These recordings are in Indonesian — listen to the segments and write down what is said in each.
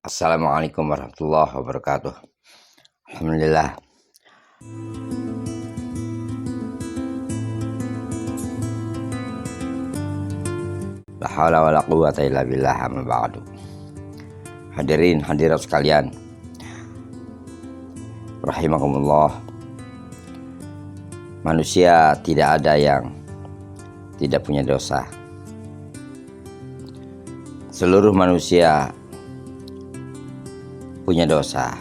Assalamualaikum warahmatullahi wabarakatuh. Alhamdulillah. La haula wala quwwata illa billah, amma ba'du. Hadirin hadirat sekalian, rahimakumullah. Manusia tidak ada yang tidak punya dosa. Seluruh manusia punya dosa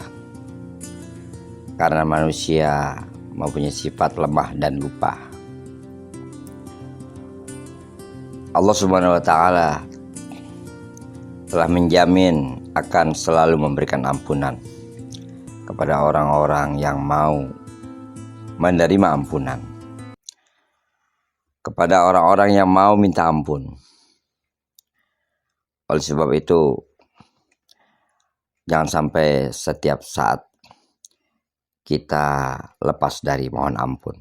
karena manusia mempunyai sifat lemah dan lupa. Allah Subhanahu wa Ta'ala telah menjamin akan selalu memberikan ampunan kepada orang-orang yang mau menerima ampunan, kepada orang-orang yang mau minta ampun. Oleh sebab itu, jangan sampai setiap saat kita lepas dari mohon ampun.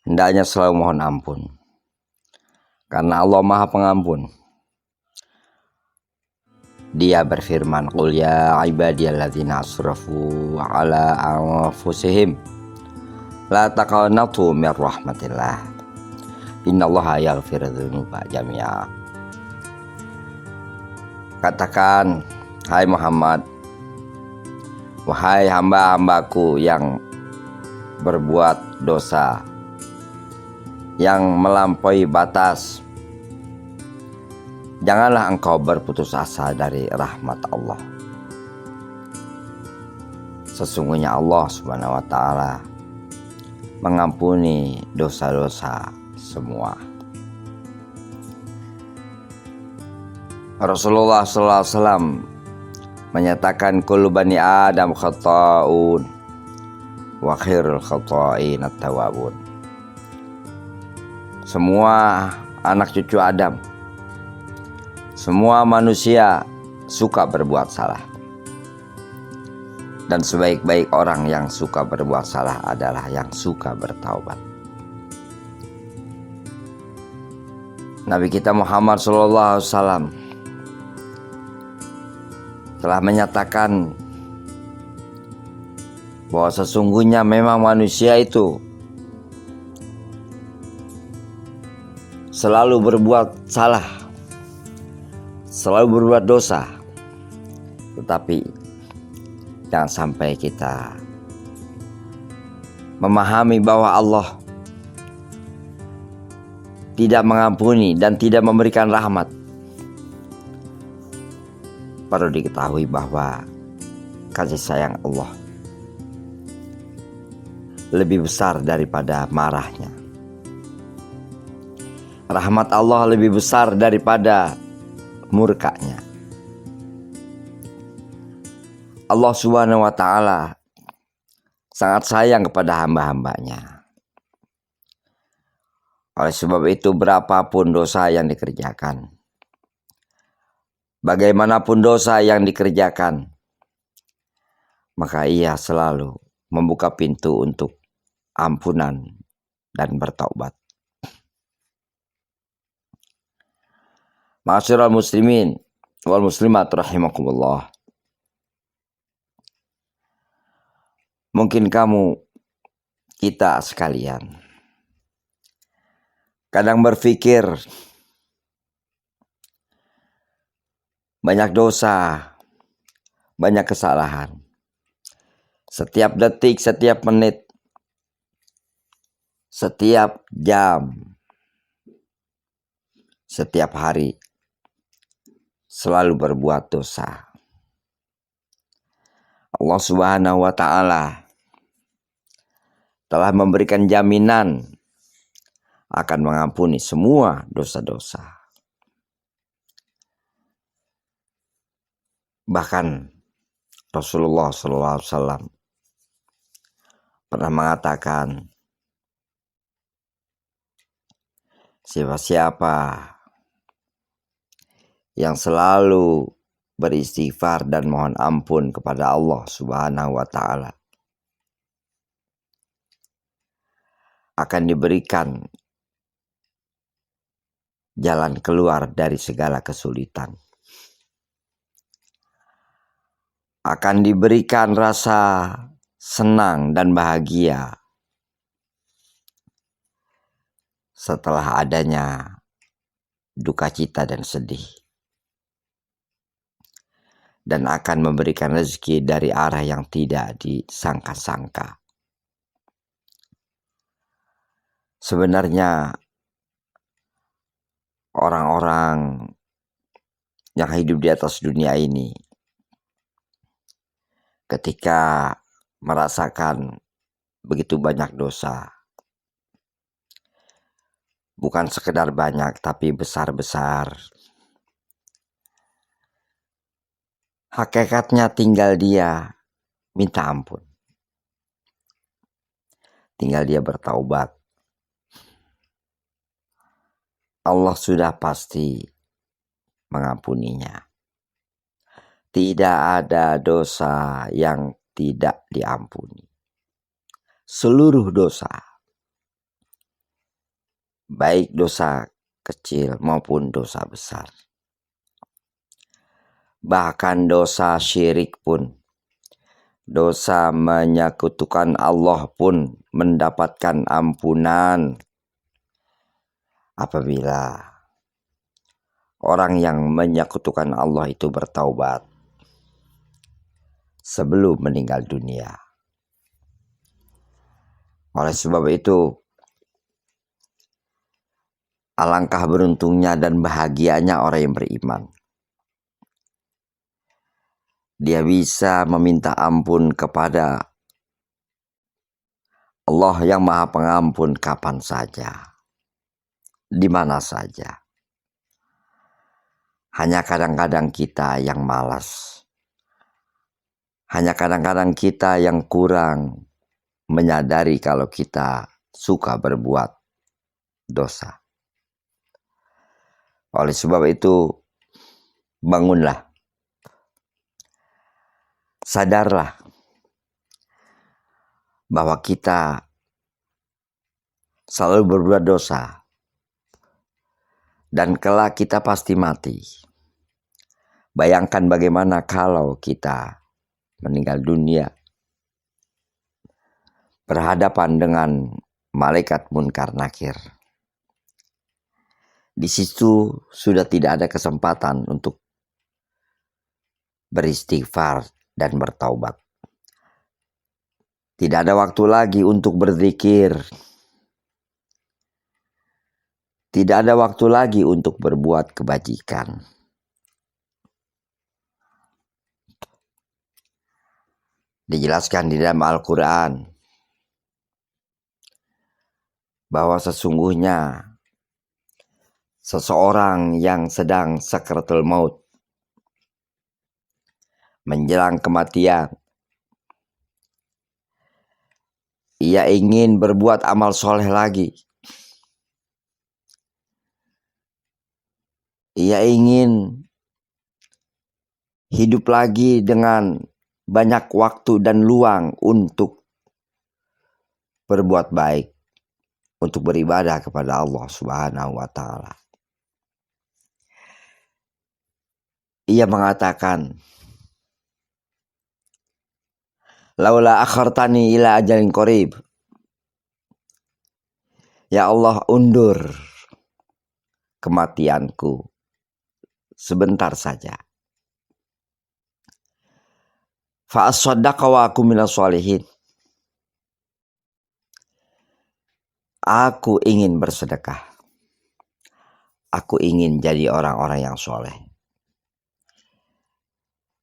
Hendaknya selalu mohon ampun, karena Allah Maha Pengampun. Dia berfirman, "Qul ya ibadiyalladzina asrafu ala anfusihim la taqnatu min rahmatillah. Innallaha yaghfiru dzunuba jami'a." Katakan, hai Muhammad, wahai hamba-hambaku yang berbuat dosa, yang melampaui batas, janganlah engkau berputus asa dari rahmat Allah. Sesungguhnya Allah Subhanahu wa Ta'ala mengampuni dosa-dosa semua. Rasulullah SAW menyatakan, kullu bani Adam khata'un wa khairul khata'in at-tawwabun. Semua anak cucu Adam, semua manusia suka berbuat salah, dan sebaik-baik orang yang suka berbuat salah adalah yang suka bertaubat. Nabi kita Muhammad SAW telah menyatakan bahwa sesungguhnya memang manusia itu selalu berbuat salah, selalu berbuat dosa, tetapi jangan sampai kita memahami bahwa Allah tidak mengampuni dan tidak memberikan rahmat. Perlu diketahui bahwa kasih sayang Allah lebih besar daripada marahnya. Rahmat Allah lebih besar daripada murkanya. Allah Subhanahu wa Ta'ala sangat sayang kepada hamba-hambanya. Oleh sebab itu, berapapun dosa yang dikerjakan, bagaimanapun dosa yang dikerjakan, maka ia selalu membuka pintu untuk ampunan dan bertaubat. Ma'asyiral muslimin wal muslimat rahimakumullah. Mungkin kita sekalian kadang berpikir banyak dosa, banyak kesalahan. Setiap detik, setiap menit, setiap jam, setiap hari selalu berbuat dosa. Allah Subhanahu wa Ta'ala telah memberikan jaminan akan mengampuni semua dosa-dosa. Bahkan Rasulullah SAW pernah mengatakan, siapa-siapa yang selalu beristighfar dan mohon ampun kepada Allah Subhanahu wa Ta'ala akan diberikan jalan keluar dari segala kesulitan. akan diberikan rasa senang dan bahagia setelah adanya duka cita dan sedih, dan akan memberikan rezeki dari arah yang tidak disangka-sangka. Sebenarnya orang-orang yang hidup di atas dunia ini ketika merasakan begitu banyak dosa, bukan sekedar banyak tapi besar-besar, hakikatnya tinggal dia minta ampun, tinggal dia bertaubat. Allah sudah pasti mengampuninya. Tidak ada dosa yang tidak diampuni. Seluruh dosa, baik dosa kecil maupun dosa besar. Bahkan dosa syirik pun, dosa menyekutukan Allah pun mendapatkan ampunan apabila orang yang menyekutukan Allah itu bertaubat sebelum meninggal dunia. Oleh sebab itu, alangkah beruntungnya dan bahagianya orang yang beriman. Dia bisa meminta ampun kepada Allah yang Maha Pengampun kapan saja, di mana saja. Hanya kadang-kadang kita yang malas. Hanya kadang-kadang kita yang kurang menyadari kalau kita suka berbuat dosa. Oleh sebab itu, bangunlah. Sadarlah bahwa kita selalu berbuat dosa. Dan kelak kita pasti mati. Bayangkan bagaimana kalau kita meninggal dunia berhadapan dengan malaikat munkar nakir. Di situ sudah tidak ada kesempatan untuk beristighfar dan bertaubat. Tidak ada waktu lagi untuk berzikir. Tidak ada waktu lagi untuk berbuat kebajikan. Dijelaskan di dalam Al-Quran bahwa sesungguhnya seseorang yang sedang sakratul maut, menjelang kematian, ia ingin berbuat amal soleh lagi. Ia ingin hidup lagi dengan banyak waktu dan luang untuk berbuat baik, untuk beribadah kepada Allah Subhanahu wa Ta'ala. Ia mengatakan, laula akhartani ila ajalin qarib. Ya Allah, undur kematianku sebentar saja. Fa as-saddaqa wa aku minas sholihin. Aku ingin bersedekah. Aku ingin jadi orang-orang yang soleh.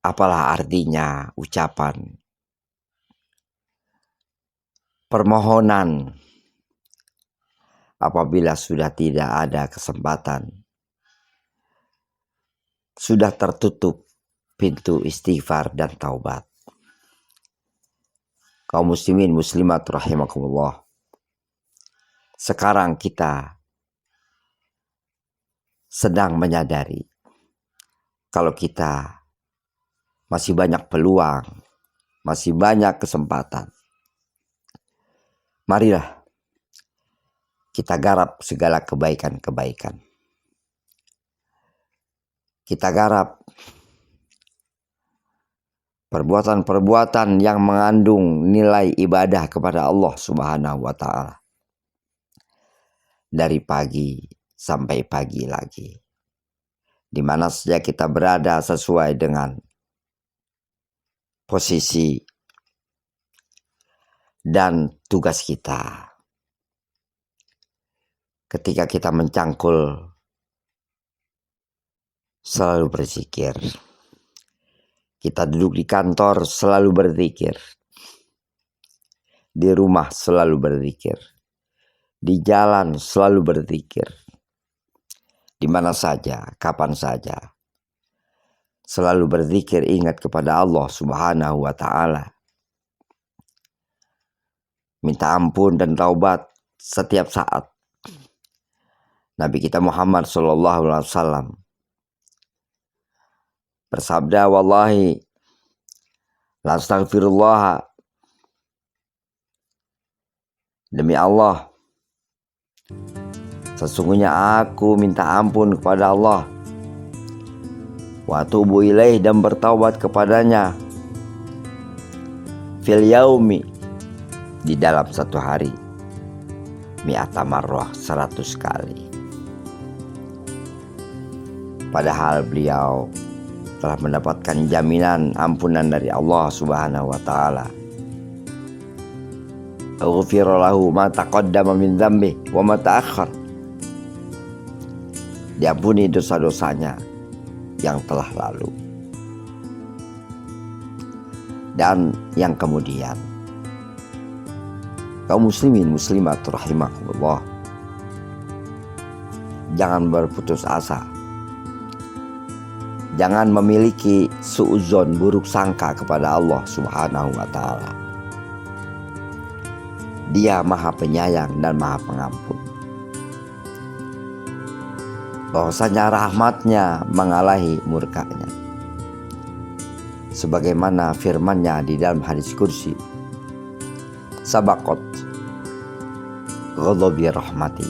Apalah artinya ucapan permohonan apabila sudah tidak ada kesempatan, sudah tertutup pintu istighfar dan taubat. Kaum muslimin muslimat rahimakumullah, sekarang kita sedang menyadari kalau kita masih banyak peluang, masih banyak kesempatan. Marilah kita garap segala kebaikan-kebaikan. Kita garap perbuatan-perbuatan yang mengandung nilai ibadah kepada Allah Subhanahu wa Ta'ala, dari pagi sampai pagi lagi, di mana saja kita berada sesuai dengan posisi dan tugas kita. Ketika kita mencangkul, selalu berzikir. Kita duduk di kantor, selalu berzikir. Di rumah selalu berzikir. Di jalan selalu berzikir. Di mana saja, kapan saja. Selalu berzikir, ingat kepada Allah Subhanahu wa Ta'ala. Minta ampun dan taubat setiap saat. Nabi kita Muhammad SAW bersabda, wallahi la astaghfirullah, demi Allah, sesungguhnya aku minta ampun kepada Allah, wa atubu ilaih, dan bertaubat kepadanya, fil yaumi, di dalam satu hari, mi'ata marrah, 100 kali. Padahal beliau telah mendapatkan jaminan ampunan dari Allah Subhanahu wa Ta'ala. Ghufira lahu ma taqaddama min dzambi wa ma ta'akhkhar. Diampuni dosa-dosanya yang telah lalu dan yang kemudian. Kaum muslimin muslimat rahimakumullah, jangan berputus asa. Jangan memiliki suudzon, buruk sangka kepada Allah Subhanahu wa Ta'ala. Dia Maha Penyayang dan Maha Pengampun. Bahwasanya rahmatnya mengalahi murkanya. Sebagaimana firman-Nya di dalam hadis kursi, sabaqat ghadabi rahmati.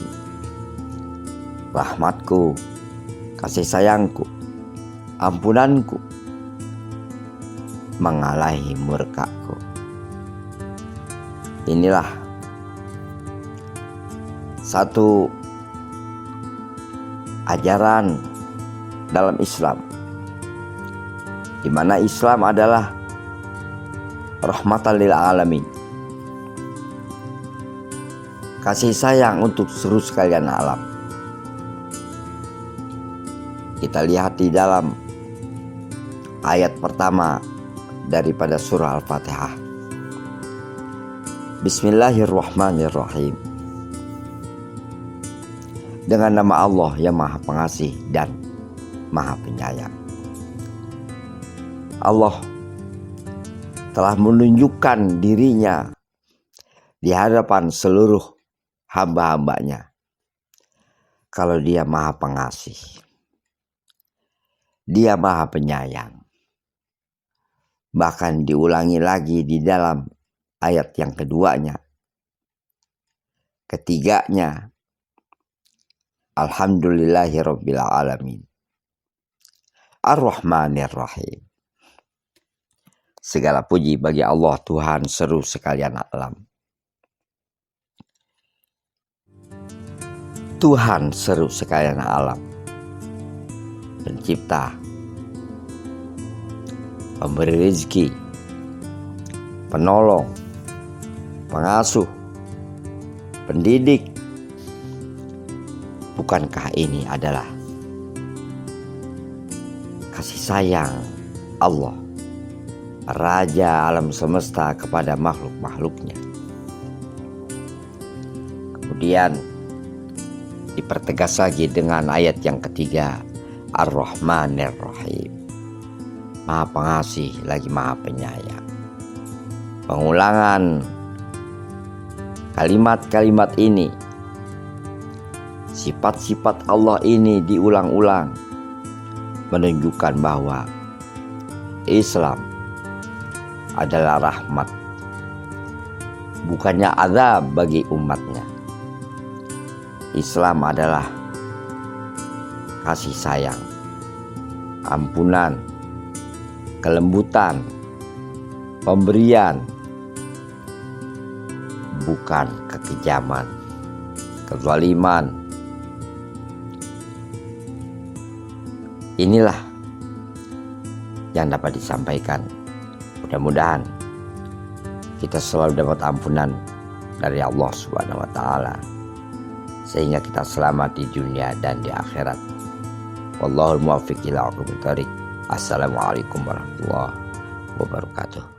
Rahmatku, kasih sayangku, ampunanku mengalahi murkaku. Inilah satu ajaran dalam Islam, di mana Islam adalah rahmatan lil alamin, kasih sayang untuk seluruh sekalian alam. Kita lihat di dalam ayat pertama daripada surah Al-Fatihah. Bismillahirrahmanirrahim. Dengan nama Allah yang Maha Pengasih dan Maha Penyayang. Allah telah menunjukkan dirinya di hadapan seluruh hamba-hambanya kalau Dia Maha Pengasih, Dia Maha Penyayang. Bahkan diulangi lagi di dalam ayat yang keduanya, ketiganya, Alhamdulillahirabbil alamin, Ar-Rahmanir Rahim. Segala puji bagi Allah, Tuhan seru sekalian alam. Tuhan seru sekalian alam, pencipta, pemberi rezeki, penolong, pengasuh, pendidik. Bukankah ini adalah kasih sayang Allah, Raja alam semesta, kepada makhluk-makhluknya? Kemudian dipertegas lagi dengan ayat yang ketiga, Ar-Rahmanir Rahim, Maha Pengasih lagi Maha Penyayang. Pengulangan kalimat-kalimat ini, sifat-sifat Allah ini diulang-ulang, menunjukkan bahwa Islam adalah rahmat, bukannya azab bagi umatnya. Islam adalah kasih sayang, ampunan, kelembutan, pemberian, bukan kekejaman, kezaliman. Inilah yang dapat disampaikan. Mudah-mudahan kita selalu dapat ampunan dari Allah Subhanahu wa Ta'ala, sehingga kita selamat di dunia dan di akhirat. Wallahul muwaffiq ila aqwamit thoriq. Assalamualaikum warahmatullahi wabarakatuh.